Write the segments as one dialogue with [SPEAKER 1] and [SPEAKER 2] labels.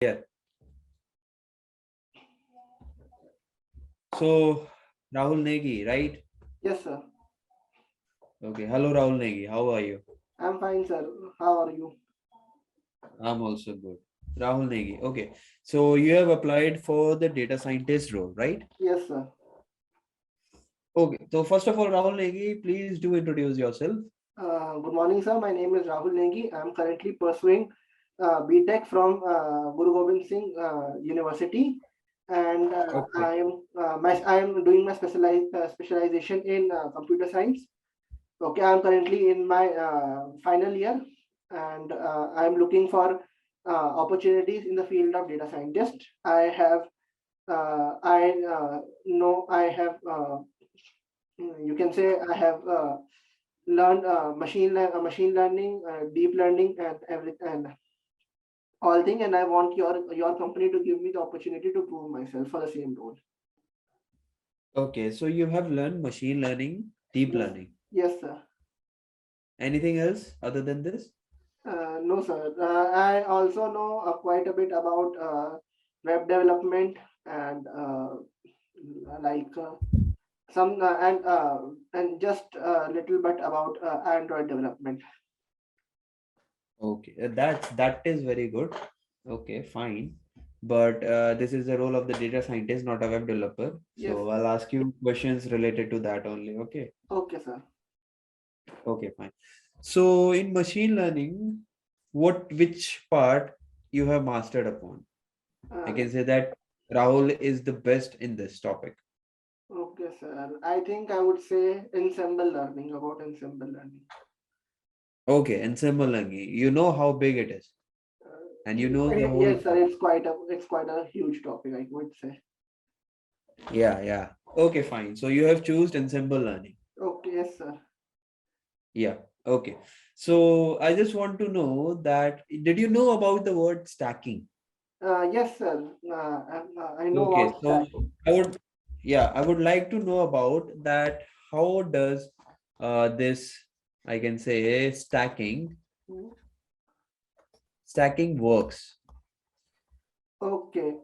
[SPEAKER 1] Yeah. So, Rahul Negi, right?
[SPEAKER 2] Yes, sir.
[SPEAKER 1] Okay. Hello, Rahul Negi. How are you?
[SPEAKER 2] I'm fine, sir. How are you?
[SPEAKER 1] I'm also good. Rahul Negi. Okay. So, you have applied for the data scientist role, right?
[SPEAKER 2] Yes, sir.
[SPEAKER 1] Okay. So, first of all, Rahul Negi, please do introduce yourself.
[SPEAKER 2] Good morning, sir. My name is Rahul Nengi. I'm currently pursuing BTech from Guru Gobind Singh University, and
[SPEAKER 1] Okay.
[SPEAKER 2] I am doing my specialization in computer science. Okay, I'm currently in my final year, and I'm looking for opportunities in the field of data scientist. I know I have you can say I have learned machine learning, deep learning, and everything, and all thing. And I want your company to give me the opportunity to prove myself for the same role.
[SPEAKER 1] Okay. So, you have learned machine learning, deep
[SPEAKER 2] Yes,
[SPEAKER 1] learning.
[SPEAKER 2] yes, sir.
[SPEAKER 1] Anything else other than this?
[SPEAKER 2] No, sir. I also know quite a bit about web development and like some and just a little bit about Android development.
[SPEAKER 1] Okay. That is very good. Okay, fine. But this is the role of the data scientist, not a web developer.
[SPEAKER 2] Yes.
[SPEAKER 1] So I'll ask you questions related to that only. Okay.
[SPEAKER 2] Okay, sir.
[SPEAKER 1] Okay, fine. So in machine learning, which part you have mastered upon? I
[SPEAKER 2] Uh,
[SPEAKER 1] can say that Rahul is the best in this topic.
[SPEAKER 2] Okay, sir. I think I would say ensemble learning, about ensemble learning.
[SPEAKER 1] Okay, ensemble learning. You know how big it is, and you know the whole.
[SPEAKER 2] Yes, sir. It's quite a huge topic, I would say.
[SPEAKER 1] Yeah, yeah. Okay, fine. So you have chosen ensemble learning.
[SPEAKER 2] Okay, yes, sir.
[SPEAKER 1] Yeah. Okay. So I just want to know that did you know about the word stacking?
[SPEAKER 2] Yes, sir. I know
[SPEAKER 1] Okay.
[SPEAKER 2] about
[SPEAKER 1] So
[SPEAKER 2] stacking.
[SPEAKER 1] I would like to know about that. How does this, I can say,
[SPEAKER 2] Hmm.
[SPEAKER 1] stacking works?
[SPEAKER 2] Okay.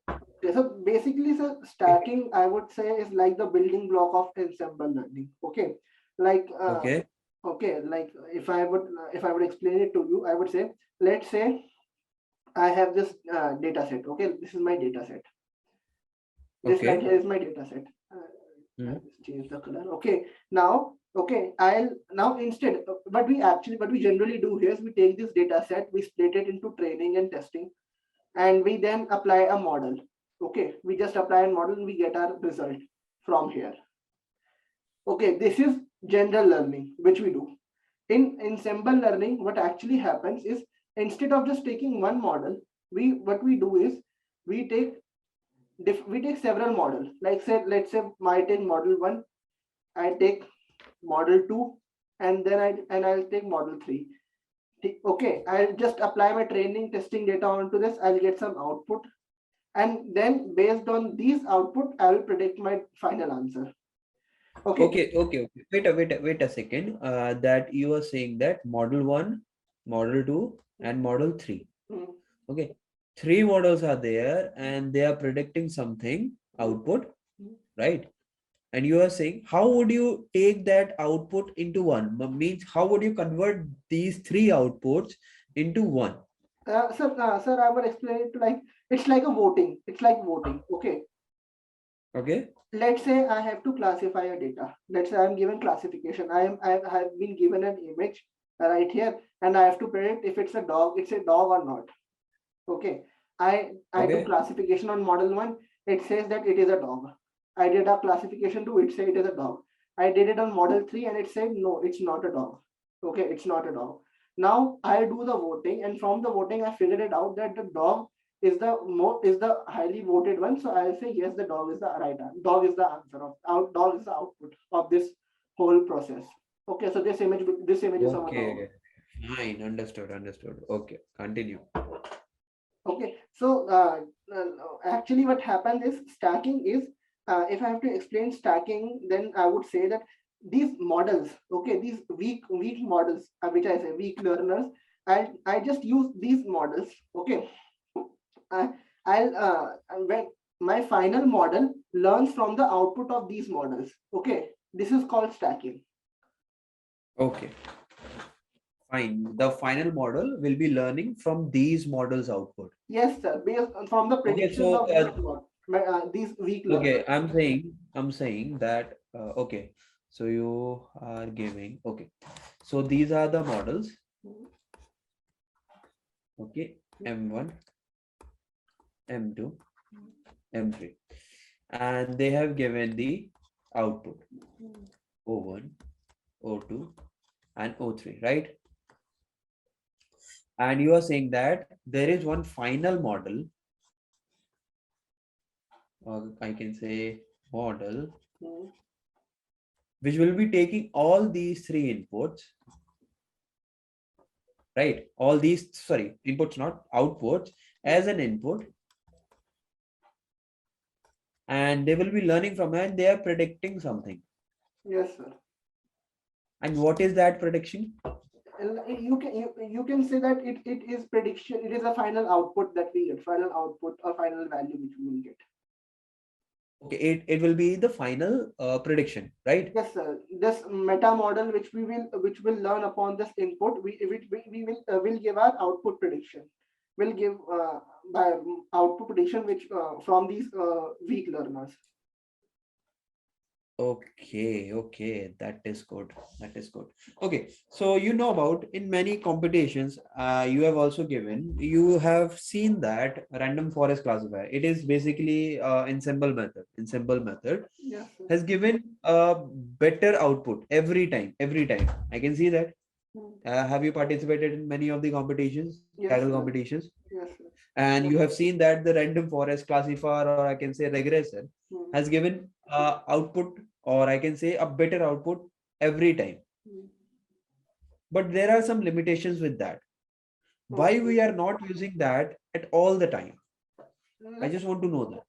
[SPEAKER 2] Okay. So basically, sir,
[SPEAKER 1] Okay.
[SPEAKER 2] stacking, I would say, is like the building block of ensemble learning. Okay. Like,
[SPEAKER 1] Okay.
[SPEAKER 2] okay, like if I would explain it to you, I would say, let's say I have this data set. Okay, this is my data set. This right
[SPEAKER 1] Okay.
[SPEAKER 2] here is my data set.
[SPEAKER 1] Hmm.
[SPEAKER 2] I'll just change the color. Okay, now, okay, I'll now instead, what we generally do here is we take this data set, we split it into training and testing, and we then apply a model. Okay, we just apply a model and we get our result from here. Okay, this is general learning, which we do. In ensemble learning, what actually happens is instead of just taking one model, what we do is we take we take several models. Like say, let's say I take model one, I take model two, and then I'll take model three. Okay, I'll just apply my training testing data onto this. I'll get some output, and then based on these output, I will predict my final answer. Okay.
[SPEAKER 1] Okay. Okay. Okay. Wait a second. That you are saying that model one, model two, and model three.
[SPEAKER 2] Mm,
[SPEAKER 1] Okay. Three models are there and they are predicting something
[SPEAKER 2] mm,
[SPEAKER 1] output,
[SPEAKER 2] mm.
[SPEAKER 1] right? And you are saying, how would you take that output into one? Means, how would you convert these three outputs into one?
[SPEAKER 2] Sir, I will explain it like it's like a voting. It's like voting. Okay.
[SPEAKER 1] Okay.
[SPEAKER 2] Let's say I have to classify a data. Let's say I'm given classification. I have been given an image right here, and I have to predict if it's a dog or not. Okay. I do
[SPEAKER 1] Okay.
[SPEAKER 2] classification on model one. It says that it is a dog. I did a classification two. It said it is a dog. I did it on model three, and it said no, it's not a dog. Okay, it's not a dog. Now I do the voting, and from the voting, I figured it out that the dog is the highly voted one. So I'll say yes, the dog is the right answer. Dog is the answer of out. Dog is the output of this whole process. Okay, so this image is of a dog.
[SPEAKER 1] Okay. Fine. Understood. Understood. Okay. Continue.
[SPEAKER 2] Okay, so actually, what happens is stacking is, if I have to explain stacking, then I would say that these models, okay, these weak models, which I say weak learners, I just use these models, okay, when my final model learns from the output of these models. Okay, this is called stacking.
[SPEAKER 1] Okay, fine. The final model will be learning from these models output.
[SPEAKER 2] Yes, sir. Based from the
[SPEAKER 1] Okay,
[SPEAKER 2] predictions
[SPEAKER 1] so
[SPEAKER 2] of these weak
[SPEAKER 1] okay,
[SPEAKER 2] learners.
[SPEAKER 1] I'm saying that okay. So you are giving okay. So these are the models. Okay, M1, M2, M3, and they have given the output O1, O2, and O3, right? And you are saying that there is one final model, or I can say model,
[SPEAKER 2] Hmm.
[SPEAKER 1] which will be taking all these three inputs, right? All these, sorry, inputs, not outputs, as an input, and they will be learning from it. They are predicting something.
[SPEAKER 2] Yes, sir.
[SPEAKER 1] And what is that prediction?
[SPEAKER 2] You can say that it is prediction. It is a final output that we get, final output or final value which we will get.
[SPEAKER 1] Okay, it will be the final prediction, right?
[SPEAKER 2] Yes, sir. This meta model which will learn upon this input, we will give our output prediction. Will give by output prediction which from these weak learners.
[SPEAKER 1] Okay, that is good. That is good. Okay, so you know about in many competitions, you have also given, you have seen that random forest classifier. It is basically ensemble method. Ensemble method
[SPEAKER 2] Yes, sir.
[SPEAKER 1] has given a better output every time. Every time, I can see that.
[SPEAKER 2] Hmm.
[SPEAKER 1] Have you participated in many of the competitions,
[SPEAKER 2] Yes,
[SPEAKER 1] Kaggle
[SPEAKER 2] sir.
[SPEAKER 1] competitions?
[SPEAKER 2] Yes, sir.
[SPEAKER 1] And you
[SPEAKER 2] Most
[SPEAKER 1] have
[SPEAKER 2] of
[SPEAKER 1] seen that the random forest classifier, or I can say regressor,
[SPEAKER 2] hmm.
[SPEAKER 1] has given output, or I can say a better output every time.
[SPEAKER 2] Hmm.
[SPEAKER 1] But there are some limitations with that. Why
[SPEAKER 2] Okay.
[SPEAKER 1] we are not using that at all the time? I
[SPEAKER 2] Like,
[SPEAKER 1] just want to know that.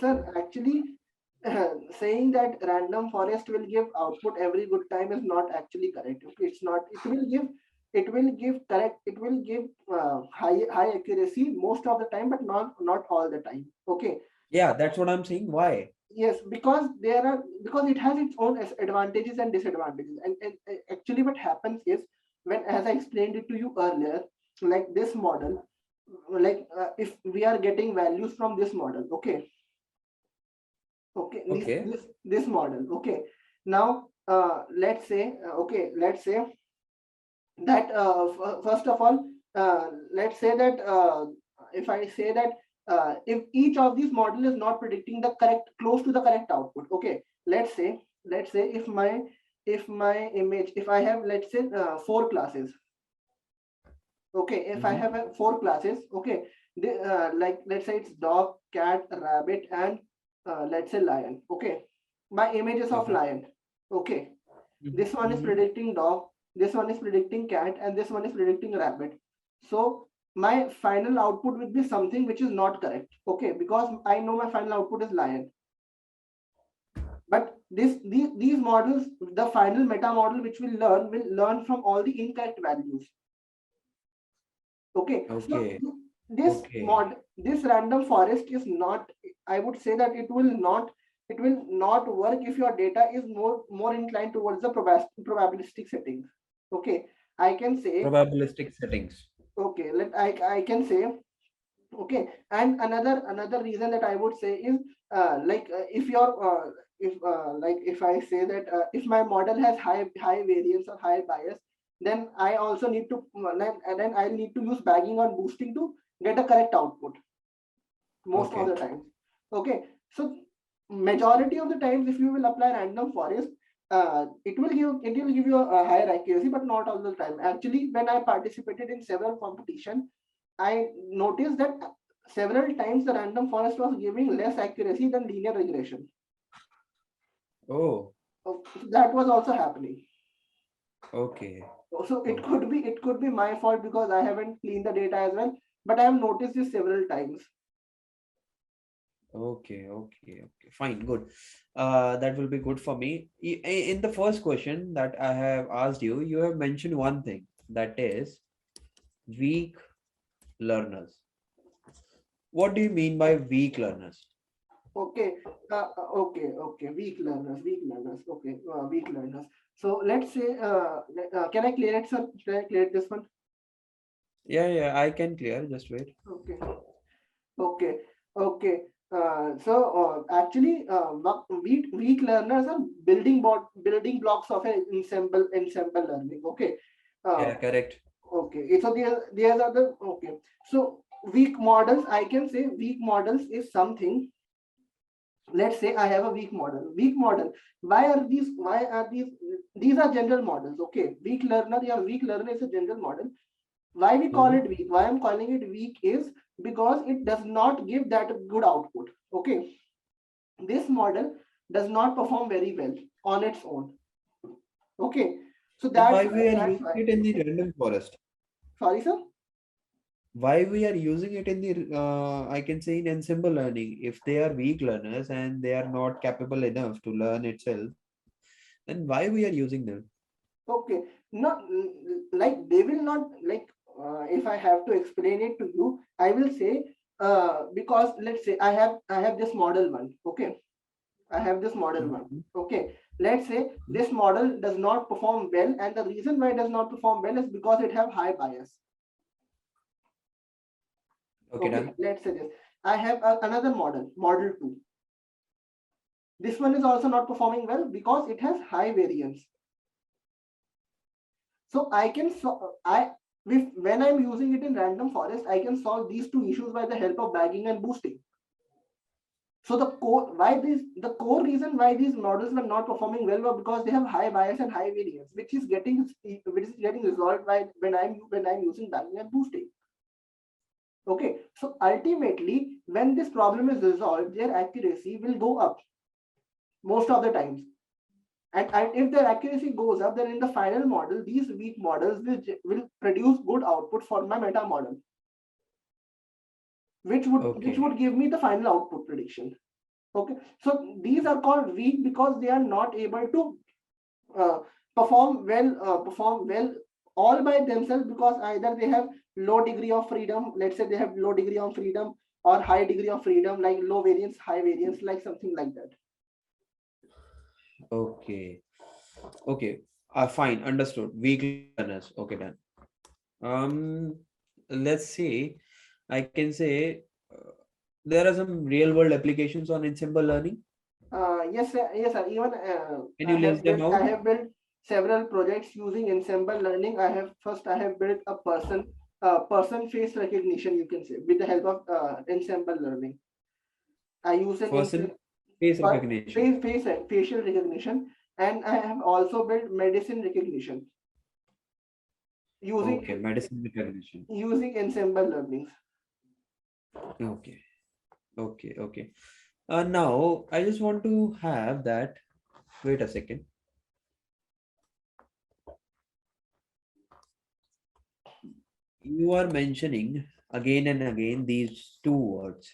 [SPEAKER 2] sir, actually, saying that random forest will give output every good time is not actually correct. Okay, it's not. It will give correct. It will give high accuracy most of the time, but not all the time. Okay.
[SPEAKER 1] Yeah, that's what I'm saying. Why?
[SPEAKER 2] Yes, because it has its own advantages and disadvantages. And actually, what happens is when, as I explained it to you earlier, like this model, like if we are getting values from this model, okay,
[SPEAKER 1] Okay.
[SPEAKER 2] this model, okay. Now, let's say that first of all, let's say that if I say that if each of these model is not predicting the correct close to the correct output, okay, let's say if my image, if I have, let's say, four classes, okay, if I
[SPEAKER 1] Mhm.
[SPEAKER 2] have four classes, okay, like let's say it's dog, cat, rabbit, and let's say lion, okay, my images of
[SPEAKER 1] Okay.
[SPEAKER 2] lion, okay,
[SPEAKER 1] Mhm.
[SPEAKER 2] this one is
[SPEAKER 1] Mhm.
[SPEAKER 2] predicting dog, this one is predicting cat, and this one is predicting rabbit. So my final output will be something which is not correct, okay, because I know my final output is lion. But these models, the final meta model which will learn from all the incorrect values. Okay, so
[SPEAKER 1] Okay.
[SPEAKER 2] this
[SPEAKER 1] Okay.
[SPEAKER 2] mod, this random forest is not. I would say that it will not work if your data is more inclined towards the probabilistic settings. Okay, I can say,
[SPEAKER 1] Probabilistic settings.
[SPEAKER 2] okay, I can say, okay, and another reason that I would say is if your like if I say that if my model has high variance or high bias, then I also need to then I need to use bagging or boosting to get a correct output most of
[SPEAKER 1] Okay.
[SPEAKER 2] the times. Okay, so majority of the times if you will apply random forest, it will give you a higher accuracy, but not all the time. Actually, when I participated in several competition, I noticed that several times the random forest was giving less accuracy than linear regression.
[SPEAKER 1] Oh,
[SPEAKER 2] So that was also happening.
[SPEAKER 1] okay.
[SPEAKER 2] So it
[SPEAKER 1] Okay.
[SPEAKER 2] could be it could be my fault because I haven't cleaned the data as well. But I have noticed this several times.
[SPEAKER 1] Okay. Fine, good. That will be good for me. In the first question that I have asked you, you have mentioned one thing, that is weak learners. What do you mean by weak learners?
[SPEAKER 2] Okay, okay. Weak learners. Okay, weak learners. So let's say, can I clear it, sir? Can I clear this one?
[SPEAKER 1] Yeah, I can clear. Just wait.
[SPEAKER 2] Okay, okay, okay. Weak learners are building blocks of an ensemble learning. Okay, uh,
[SPEAKER 1] Yeah, correct.
[SPEAKER 2] okay. So these are the okay. So weak models. I can say weak models is something. Let's say I have a weak model. Why are these are general models. Okay, weak learner is a general model. Why we call
[SPEAKER 1] Mhm.
[SPEAKER 2] it weak, why I'm calling it weak is because it does not give that good output. Okay, this model does not perform very well on its own. Okay, so
[SPEAKER 1] Then
[SPEAKER 2] that's
[SPEAKER 1] why
[SPEAKER 2] why
[SPEAKER 1] we are
[SPEAKER 2] that's
[SPEAKER 1] using
[SPEAKER 2] why
[SPEAKER 1] it in the random forest?
[SPEAKER 2] Sorry, sir.
[SPEAKER 1] Why we are using it in the I can say in ensemble learning? If they are weak learners and they are not capable enough to learn itself, then why we are using them?
[SPEAKER 2] Okay, not like they will not like if I have to explain it to you, I will say because let's say I have this model one. Okay, I have this model one.
[SPEAKER 1] Mhm.
[SPEAKER 2] Okay, let's say this model does not perform well, and the reason why it does not perform well is because it have high bias.
[SPEAKER 1] Okay,
[SPEAKER 2] Okay,
[SPEAKER 1] done.
[SPEAKER 2] let's say this. I have another model, model two. This one is also not performing well because it has high variance. So I can I with when I'm using it in random forest, I can solve these two issues by the help of bagging and boosting. So the core reason why these models were not performing well were because they have high bias and high variance, which is getting resolved by when I'm using bagging and boosting. Okay, so ultimately, when this problem is resolved, their accuracy will go up most of the times. And if their accuracy goes up, then in the final model, these weak models will produce good output for my meta model, which would
[SPEAKER 1] Okay.
[SPEAKER 2] give me the final output prediction. Okay, so these are called weak because they are not able to uh, perform well all by themselves, because either they have low degree of freedom. Let's say they have low degree of freedom or high degree of freedom, like low variance, high variance, like something like that.
[SPEAKER 1] Okay. Okay. Fine. Understood. Weak learners. Okay, done. Um, let's see. I can say there are some real world applications on ensemble learning.
[SPEAKER 2] Yes, sir. Yes, sir. Even
[SPEAKER 1] Can
[SPEAKER 2] I
[SPEAKER 1] you
[SPEAKER 2] have
[SPEAKER 1] list them
[SPEAKER 2] built I
[SPEAKER 1] out?
[SPEAKER 2] have built several projects using Ensemble Learning. I have built a person face recognition, you can say, with the help of Ensemble Learning. I use an
[SPEAKER 1] Person face recognition.
[SPEAKER 2] facial recognition, and I have also built medicine recognition using
[SPEAKER 1] Okay, medicine recognition.
[SPEAKER 2] Ensemble Learning.
[SPEAKER 1] Okay, okay. Now I just want to have that. Wait a second. You are mentioning again and again these two words,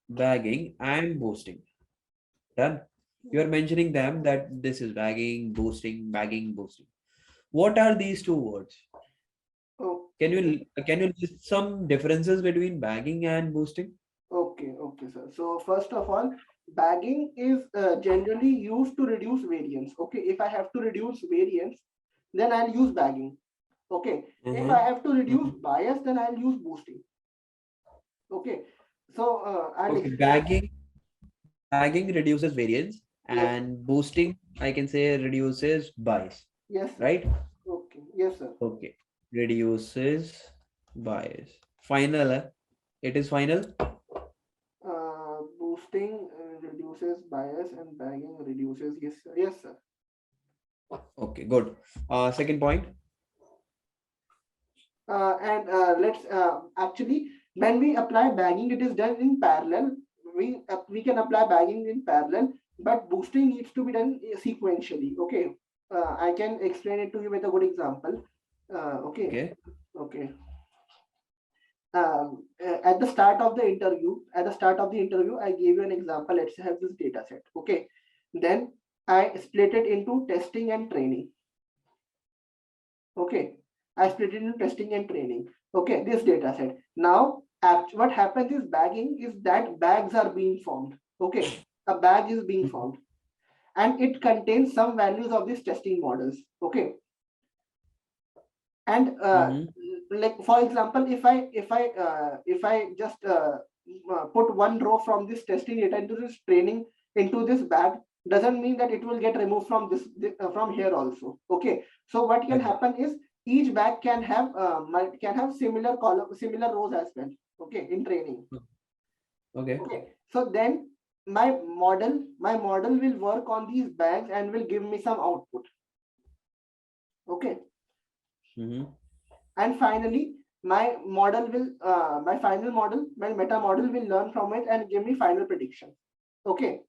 [SPEAKER 1] bagging and boosting. Done. You are mentioning them that this is bagging, boosting, bagging, boosting. What are these two words? Can you list some differences between bagging and boosting?
[SPEAKER 2] Okay, sir. So first of all, bagging is generally used to reduce variance. Okay, if I have to reduce variance, then I'll use bagging. Okay, if I
[SPEAKER 1] Uh-huh.
[SPEAKER 2] have to reduce
[SPEAKER 1] Uh-huh.
[SPEAKER 2] bias, then I'll use boosting. Okay, so I'll
[SPEAKER 1] Okay,
[SPEAKER 2] explain.
[SPEAKER 1] bagging reduces variance
[SPEAKER 2] Yes,
[SPEAKER 1] and boosting, I can say, reduces bias,
[SPEAKER 2] yes, sir.
[SPEAKER 1] right?
[SPEAKER 2] Okay, yes, sir.
[SPEAKER 1] Okay, reduces bias. Final, it is final.
[SPEAKER 2] Boosting reduces bias and bagging reduces. Yes, sir. Yes, sir.
[SPEAKER 1] Okay, good. Second point.
[SPEAKER 2] And let's actually, when we apply bagging, it is done in parallel. We can apply bagging in parallel, but boosting needs to be done sequentially. Okay, I can explain it to you with a good example. Okay,
[SPEAKER 1] Okay.
[SPEAKER 2] okay. At the start of the interview, I gave you an example. Let's have this data set. Okay, then I split it into testing and training. Okay, I split it into testing and training. Okay, this data set. Now, what happens is bagging is that bags are being formed. Okay, a bag is being formed and it contains some values of these testing models. Okay, and
[SPEAKER 1] Mm-hmm.
[SPEAKER 2] like for example, if I just put one row from this testing data into this training into this bag, doesn't mean that it will get removed from from here also. Okay, so what can
[SPEAKER 1] Okay.
[SPEAKER 2] happen is each bag can have similar column, similar rows as well. Okay, in training.
[SPEAKER 1] Okay.
[SPEAKER 2] Okay, so then my model will work on these bags and will give me some output. Okay,
[SPEAKER 1] Mm-hmm.
[SPEAKER 2] and finally my final model, my meta model will learn from it and give me final prediction. Okay,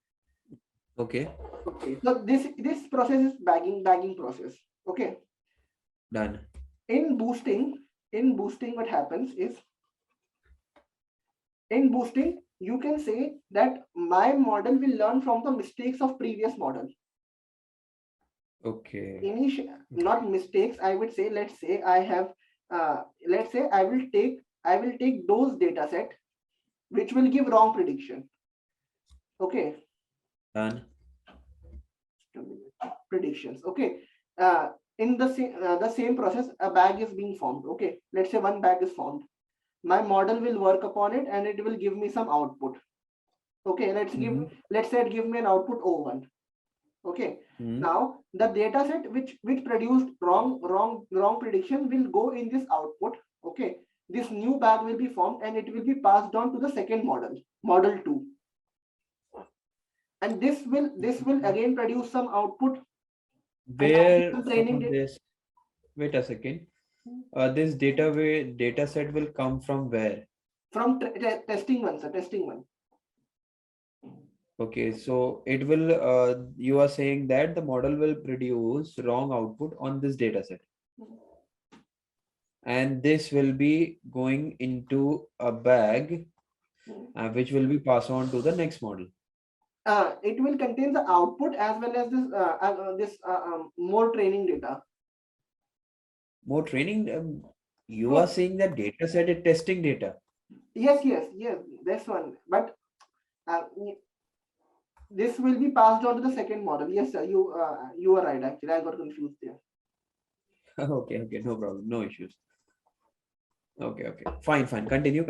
[SPEAKER 1] Okay.
[SPEAKER 2] okay, so this process is bagging process. Okay,
[SPEAKER 1] Done.
[SPEAKER 2] in boosting what happens is, in boosting you can say that my model will learn from the mistakes of previous model.
[SPEAKER 1] Okay.
[SPEAKER 2] Not mistakes, I would say, let's say I have let's say I will take those data set which will give wrong prediction. Okay,
[SPEAKER 1] Done.
[SPEAKER 2] predictions. Okay, in the same process, a bag is being formed. Okay, let's say one bag is formed. My model will work upon it and it will give me some output. Okay,
[SPEAKER 1] Mm-hmm.
[SPEAKER 2] let's say it give me an output O1. Okay,
[SPEAKER 1] Mm-hmm.
[SPEAKER 2] now the data set which produced wrong prediction will go in this output. Okay, this new bag will be formed and it will be passed on to the second model, model 2, and this will again produce some output and
[SPEAKER 1] Where
[SPEAKER 2] some training
[SPEAKER 1] from
[SPEAKER 2] data.
[SPEAKER 1] this? Wait a second. This data set will come from where?
[SPEAKER 2] From testing one, sir, testing one.
[SPEAKER 1] Okay, so it will, you are saying that the model will produce wrong output on this data set, and this will be going into a bag, which will be passed on to the next model.
[SPEAKER 2] It will contain the output as well as this more training data.
[SPEAKER 1] More training, you are
[SPEAKER 2] No,
[SPEAKER 1] saying that data set is testing data.
[SPEAKER 2] yes, this one. But uh, this will be passed on to the second model. Yes, sir. You are right. Actually, I got confused there.
[SPEAKER 1] Okay, okay, no problem, no issues. Okay, okay, fine. Continue.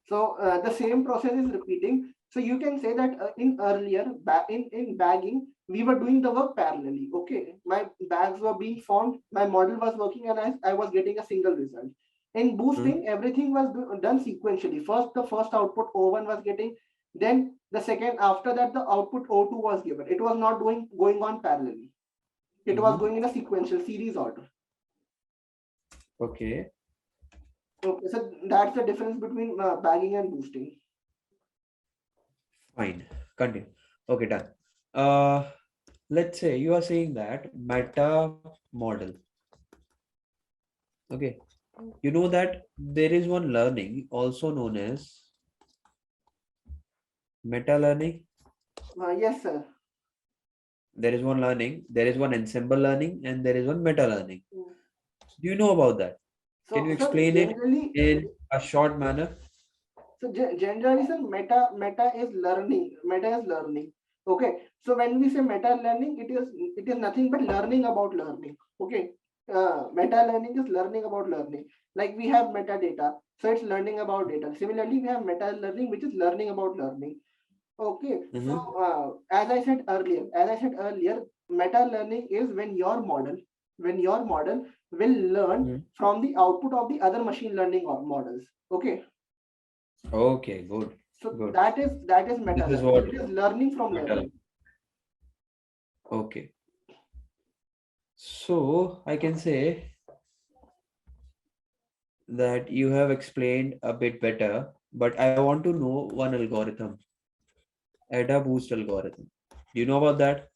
[SPEAKER 2] So the same process is repeating. So you can say that in earlier in bagging, we were doing the work parallelly. Okay, my bags were being formed, my model was working, and I was getting a single result. In
[SPEAKER 1] Hmm?
[SPEAKER 2] boosting, everything was done sequentially. First, the first output O1 was getting, then the second. After that, the output O2 was given. It was not going on parallelly. It was
[SPEAKER 1] Mm-hmm.
[SPEAKER 2] going in a sequential series order.
[SPEAKER 1] Okay,
[SPEAKER 2] Okay, so that's the difference between bagging and boosting.
[SPEAKER 1] fine. Continue. Okay, done. Uh, let's say you are saying that meta model. Okay, you know that there is one learning also known as meta learning.
[SPEAKER 2] Yes, sir.
[SPEAKER 1] There is one learning, there is one ensemble learning, and there is one meta learning.
[SPEAKER 2] Mm.
[SPEAKER 1] Do you know about that? Can you
[SPEAKER 2] So
[SPEAKER 1] explain it
[SPEAKER 2] generally,
[SPEAKER 1] in a short manner?
[SPEAKER 2] generally, sir, meta is learning. Meta is learning. Okay. So when we say meta learning, it is nothing but learning about learning. Okay. Meta learning is learning about learning. Like we have metadata, so it's learning about data. Similarly, we have meta learning, which is learning about learning. Okay. So
[SPEAKER 1] Mm-hmm.
[SPEAKER 2] as I said earlier, meta learning is when your model will learn
[SPEAKER 1] Mm-hmm.
[SPEAKER 2] from the output of the other machine learning models. Okay.
[SPEAKER 1] Okay, good,
[SPEAKER 2] So
[SPEAKER 1] good.
[SPEAKER 2] that is meta
[SPEAKER 1] This is
[SPEAKER 2] learning.
[SPEAKER 1] what
[SPEAKER 2] It is learning from
[SPEAKER 1] meta
[SPEAKER 2] learning.
[SPEAKER 1] learning. Okay, so I can say that you have explained a bit better, but I want to know one algorithm, ADA boost algorithm. Do you know about that?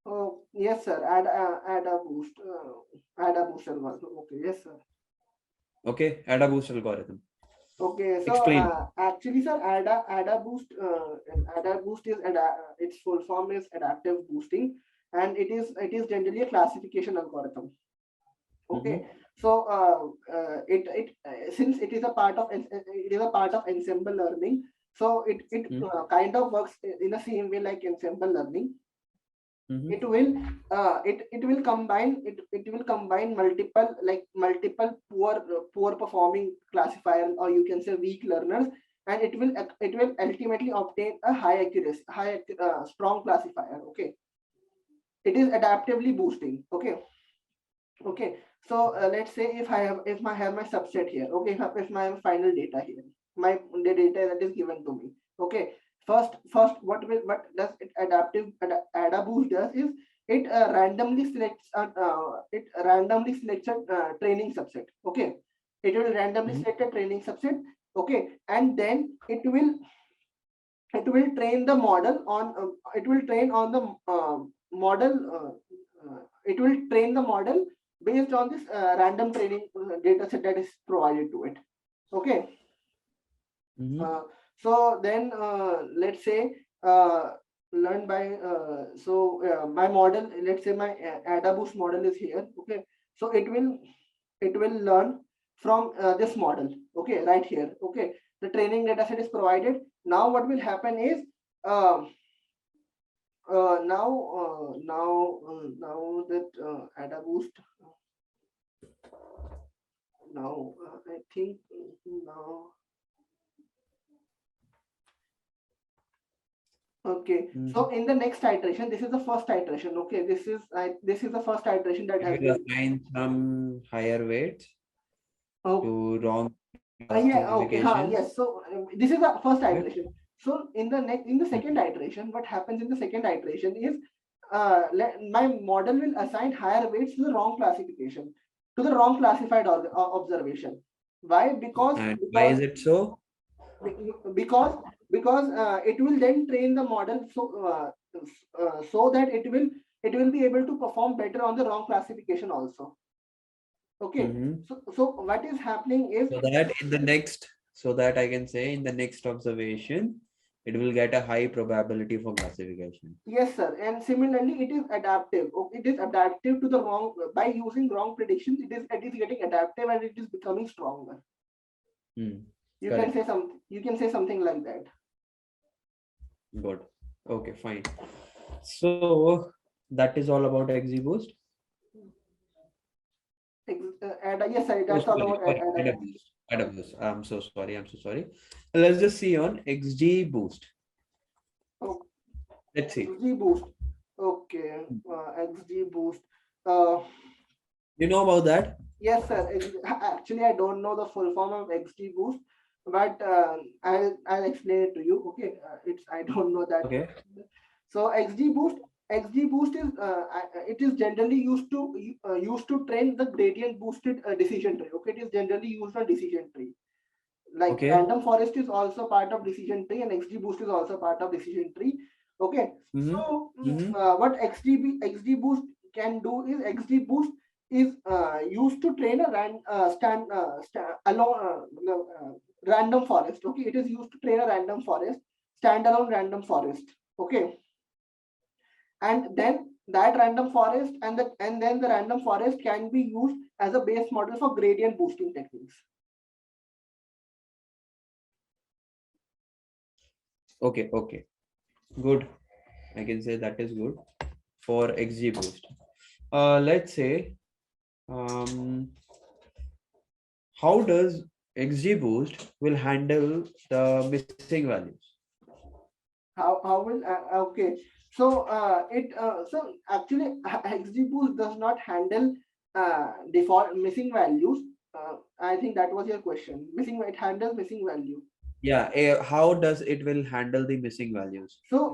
[SPEAKER 2] Oh yes, sir. Add a boost algorithm. Okay, yes, sir.
[SPEAKER 1] Okay, ADA boost algorithm.
[SPEAKER 2] Okay, so
[SPEAKER 1] Explain.
[SPEAKER 2] actually, sir, Ada boost is its full form is adaptive boosting, and it is generally a classification algorithm.
[SPEAKER 1] Mm-hmm.
[SPEAKER 2] Okay, So since it is a part of ensemble learning, so it
[SPEAKER 1] Mm-hmm.
[SPEAKER 2] kind of works in the same way like ensemble learning.
[SPEAKER 1] Mm-hmm.
[SPEAKER 2] It will it will combine multiple poor performing classifier, or you can say weak learners, and it will ultimately obtain a high accuracy, strong classifier. Okay, it is adaptively boosting. Okay. Okay, so let's say if I have my subset here. Okay, if my final data here, the data that is given to me. Okay, first what does it AdaBoost does is it randomly selects a training subset. Okay, it will randomly
[SPEAKER 1] Mm-hmm.
[SPEAKER 2] select a training subset. Okay, and then it will train the model on it will train on the model it will train the model based on this random training data set that is provided to it. Okay.
[SPEAKER 1] Mm-hmm.
[SPEAKER 2] So then let's say uh, learn by my model, let's say my AdaBoost model is here. Okay, so it will learn from this model. Okay, right here. Okay, the training data set is provided. Now what will happen is um, now that AdaBoost now I think now. Okay,
[SPEAKER 1] Mm-hmm.
[SPEAKER 2] so in the next iteration, this is the first iteration. Okay, this is the first iteration that
[SPEAKER 1] It
[SPEAKER 2] has
[SPEAKER 1] will
[SPEAKER 2] been.
[SPEAKER 1] assign some higher weights
[SPEAKER 2] Oh,
[SPEAKER 1] to wrong
[SPEAKER 2] yeah. Okay.
[SPEAKER 1] classifications.
[SPEAKER 2] Yes. So this is the first
[SPEAKER 1] Okay.
[SPEAKER 2] iteration. So in the second iteration, what happens in the second iteration is my model will assign higher weights to the wrong classification, to the wrong classified observation. Why?
[SPEAKER 1] And why is it so?
[SPEAKER 2] Because it will then train the model so that it will be able to perform better on the wrong classification also. Okay,
[SPEAKER 1] Mm-hmm.
[SPEAKER 2] so what is happening is
[SPEAKER 1] So that in the next, so that I can say in the next observation, it will get a high probability for classification.
[SPEAKER 2] yes sir, and similarly it is adaptive. It is adaptive to the wrong by using wrong predictions. It is getting adaptive and it is becoming stronger.
[SPEAKER 1] Hmm.
[SPEAKER 2] You
[SPEAKER 1] Correct.
[SPEAKER 2] can say something like that.
[SPEAKER 1] Good. Okay, fine. So that is all about XGBoost.
[SPEAKER 2] Yes sir,
[SPEAKER 1] Oh,
[SPEAKER 2] that's all
[SPEAKER 1] sorry,
[SPEAKER 2] about
[SPEAKER 1] sorry,
[SPEAKER 2] AdaBoost.
[SPEAKER 1] AWS. AWS. I'm so sorry. I'm so sorry. Let's just see on XGBoost.
[SPEAKER 2] Oh,
[SPEAKER 1] Let's see.
[SPEAKER 2] XGBoost. Okay, XGBoost. Uh,
[SPEAKER 1] You know about that?
[SPEAKER 2] yes, sir. Actually, I don't know the full form of XGBoost, but I'll explain it to you. Okay, it's I don't know that.
[SPEAKER 1] Okay.
[SPEAKER 2] So XGBoost is it is generally used to train the gradient boosted decision tree. Okay, it is generally used on decision tree. Like
[SPEAKER 1] Okay.
[SPEAKER 2] random forest is also part of decision tree, and XGBoost is also part of decision tree. Okay,
[SPEAKER 1] Mm-hmm.
[SPEAKER 2] so
[SPEAKER 1] Mm-hmm.
[SPEAKER 2] what XGBoost can do is XGBoost is used to train a random forest. Okay, it is used to train a random forest, standalone random forest. Okay, and then that random forest and then the random forest can be used as a base model for gradient boosting techniques.
[SPEAKER 1] Okay. Okay. Good. I can say that is good for XGBoost. Let's say, um, how does XGBoost will handle the missing values?
[SPEAKER 2] How will okay, so so actually XGBoost does not handle default missing values. I think that was your question. Missing, it handles missing value.
[SPEAKER 1] Yeah. How does it will handle the missing values?
[SPEAKER 2] So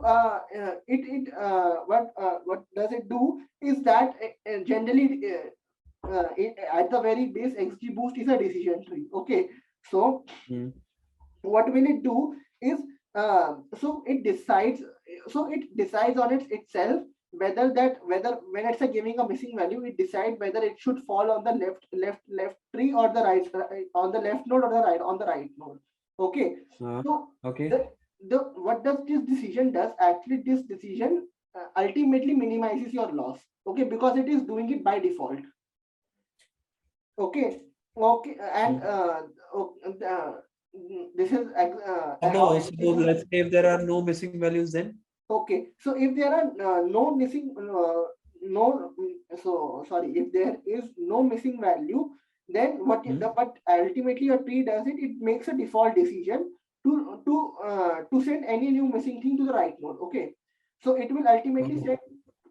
[SPEAKER 2] what does it do is that generally at the very base XGBoost is a decision tree. Okay, so
[SPEAKER 1] Hmm.
[SPEAKER 2] what will it do is so it decides on itself whether when it's giving a missing value, it decides whether it should fall on the left tree or the right on the left node or the right on the right node. Okay,
[SPEAKER 1] Uh,
[SPEAKER 2] so
[SPEAKER 1] okay.
[SPEAKER 2] the what does this decision does actually this decision ultimately minimizes your loss. Okay, because it is doing it by default. Okay, okay, and
[SPEAKER 1] Hmm.
[SPEAKER 2] this is
[SPEAKER 1] Suppose,
[SPEAKER 2] this
[SPEAKER 1] suppose
[SPEAKER 2] is
[SPEAKER 1] let's say if there are no missing values, then
[SPEAKER 2] okay. So if there are no missing no so sorry, if there is no missing value, then
[SPEAKER 1] hmm?
[SPEAKER 2] but ultimately your tree does it, it makes a default decision to send any new missing thing to the right node. Okay, so it will ultimately
[SPEAKER 1] Oh,
[SPEAKER 2] send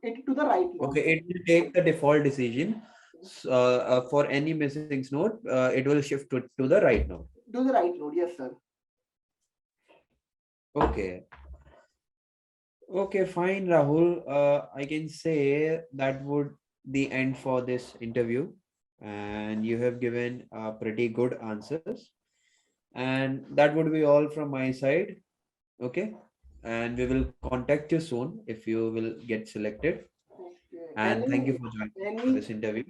[SPEAKER 2] it to the right node.
[SPEAKER 1] okay, it will take the default decision. For any missing node, it will shift to the right node.
[SPEAKER 2] To the right node, yes sir.
[SPEAKER 1] Okay. Okay, fine, Rahul. I can say that would the end for this interview, and you have given pretty good answers. And that would be all from my side. Okay, and we will contact you soon if you will get selected.
[SPEAKER 2] Okay,
[SPEAKER 1] And thank you for joining for
[SPEAKER 2] any
[SPEAKER 1] this interview.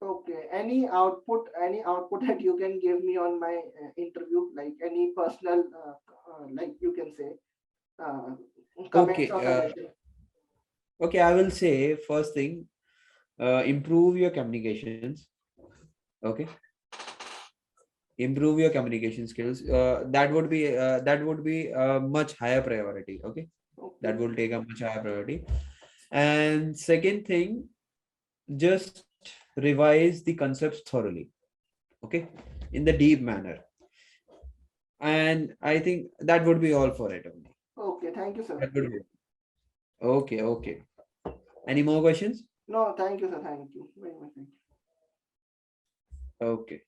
[SPEAKER 2] okay, any output that you can give me on my interview, like any personal, like you can say, uh, comments
[SPEAKER 1] Okay,
[SPEAKER 2] or suggestions.
[SPEAKER 1] okay. I will say first thing, improve your communications. Okay, improve your communication skills. That would be a much higher priority. Okay, that
[SPEAKER 2] Okay,
[SPEAKER 1] will take a much higher priority. And second thing, just revise the concepts thoroughly. Okay, in the deep manner. And I think that would be all for it only.
[SPEAKER 2] okay, thank you, sir.
[SPEAKER 1] That would be okay. Okay. Any more questions?
[SPEAKER 2] No, thank you, sir. Thank you very much. Thank you.
[SPEAKER 1] Okay.